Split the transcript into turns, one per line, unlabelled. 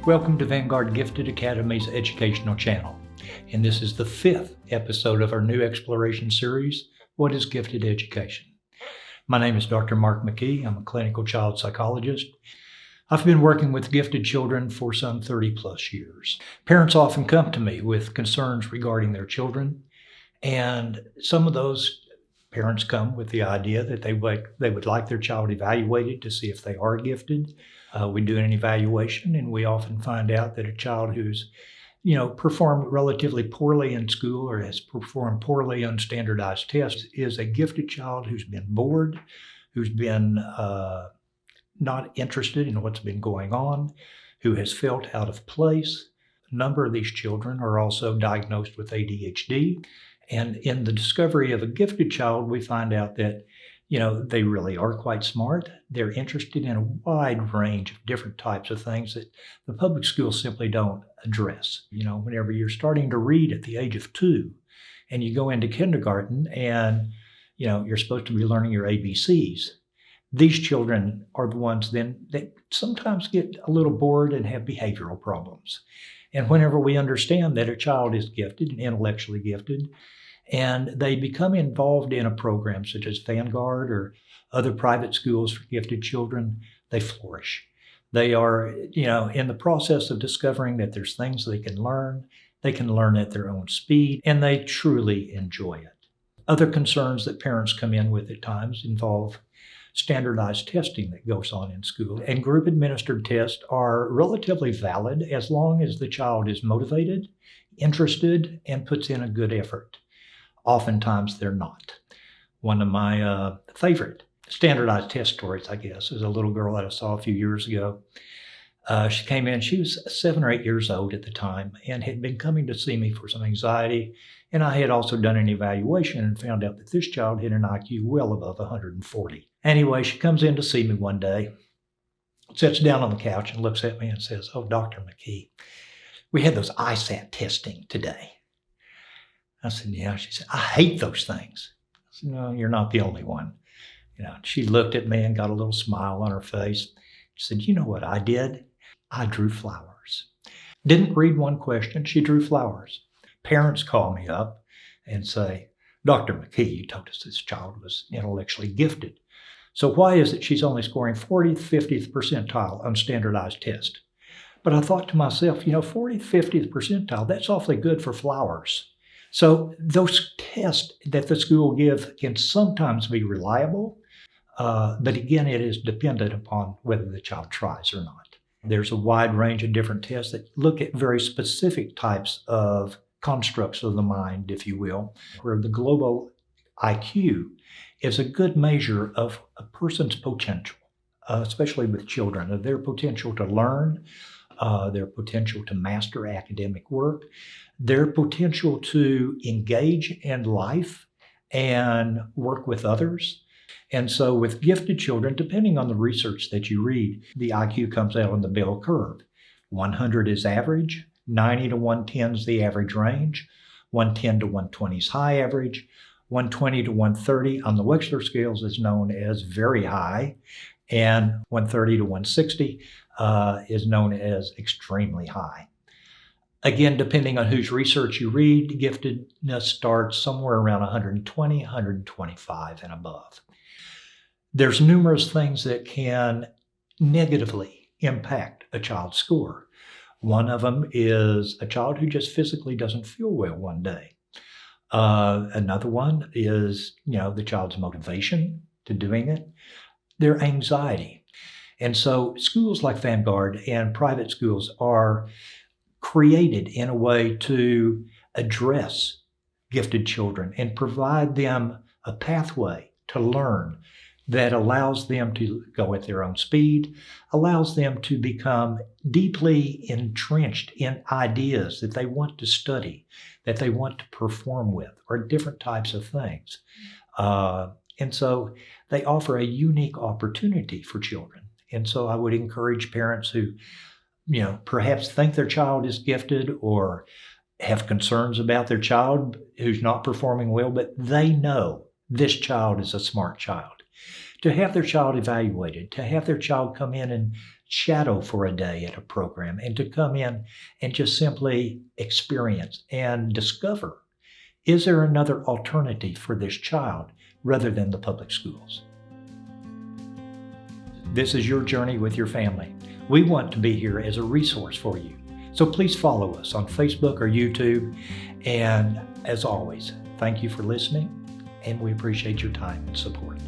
Welcome to Vanguard Gifted Academy's educational channel, and this is the 5th episode of our new exploration series, What is Gifted Education? My name is Dr. Mark McKee. I'm a clinical child psychologist. I've been working with gifted children for some 30 plus years. Parents often come to me with concerns regarding their children, and some of those parents come with the idea that they would like their child evaluated to see if they are gifted. We do an evaluation, and we often find out that a child who's, performed relatively poorly in school or has performed poorly on standardized tests is a gifted child who's been bored, who's been not interested in what's been going on, who has felt out of place. A number of these children are also diagnosed with ADHD. And in the discovery of a gifted child, we find out that they really are quite smart. They're interested in a wide range of different types of things that the public schools simply don't address. Whenever you're starting to read at the age of 2 and you go into kindergarten and, you're supposed to be learning your ABCs, these children are the ones then that sometimes get a little bored and have behavioral problems. And whenever we understand that a child is gifted and intellectually gifted, and they become involved in a program such as Vanguard or other private schools for gifted children, they flourish. They are, in the process of discovering that there's things they can learn at their own speed, and they truly enjoy it. Other concerns that parents come in with at times involve standardized testing that goes on in school. And group administered tests are relatively valid as long as the child is motivated, interested, and puts in a good effort. Oftentimes they're not. One of my favorite standardized test stories, I guess, is a little girl that I saw a few years ago. She came in, she was 7 or 8 years old at the time and had been coming to see me for some anxiety. And I had also done an evaluation and found out that this child had an IQ well above 140. Anyway, she comes in to see me one day, sits down on the couch and looks at me and says, "Oh, Dr. McKee, we had those ISAT testing today." I said, "Yeah." She said, "I hate those things." I said, "No, you're not the only one." She looked at me and got a little smile on her face. She said, "You know what I did? I drew flowers." Didn't read one question. She drew flowers. Parents call me up and say, "Dr. McKee, you told us this child was intellectually gifted. So why is it she's only scoring 40th, 50th percentile on standardized test?" But I thought to myself, 40th, 50th percentile, that's awfully good for flowers. So those tests that the school give can sometimes be reliable, but again, it is dependent upon whether the child tries or not. There's a wide range of different tests that look at very specific types of constructs of the mind, if you will, where the global IQ is a good measure of a person's potential, especially with children, of their potential to learn, their potential to master academic work, their potential to engage in life and work with others. And so with gifted children, depending on the research that you read, the IQ comes out on the bell curve. 100 is average, 90 to 110 is the average range, 110 to 120 is high average, 120 to 130 on the Wechsler scales is known as very high, and 130 to 160 is known as extremely high. Again, depending on whose research you read, giftedness starts somewhere around 120, 125 and above. There's numerous things that can negatively impact a child's score. One of them is a child who just physically doesn't feel well one day. Another one is, the child's motivation to doing it, their anxiety. And so schools like Vanguard and private schools are created in a way to address gifted children and provide them a pathway to learn that allows them to go at their own speed, allows them to become deeply entrenched in ideas that they want to study, that they want to perform with, or different types of things. And so they offer a unique opportunity for children. And so I would encourage parents who, perhaps think their child is gifted or have concerns about their child who's not performing well, but they know this child is a smart child, to have their child evaluated, to have their child come in and shadow for a day at a program and to come in and just simply experience and discover, is there another alternative for this child rather than the public schools? This is your journey with your family. We want to be here as a resource for you. So please follow us on Facebook or YouTube. And as always, thank you for listening, and we appreciate your time and support.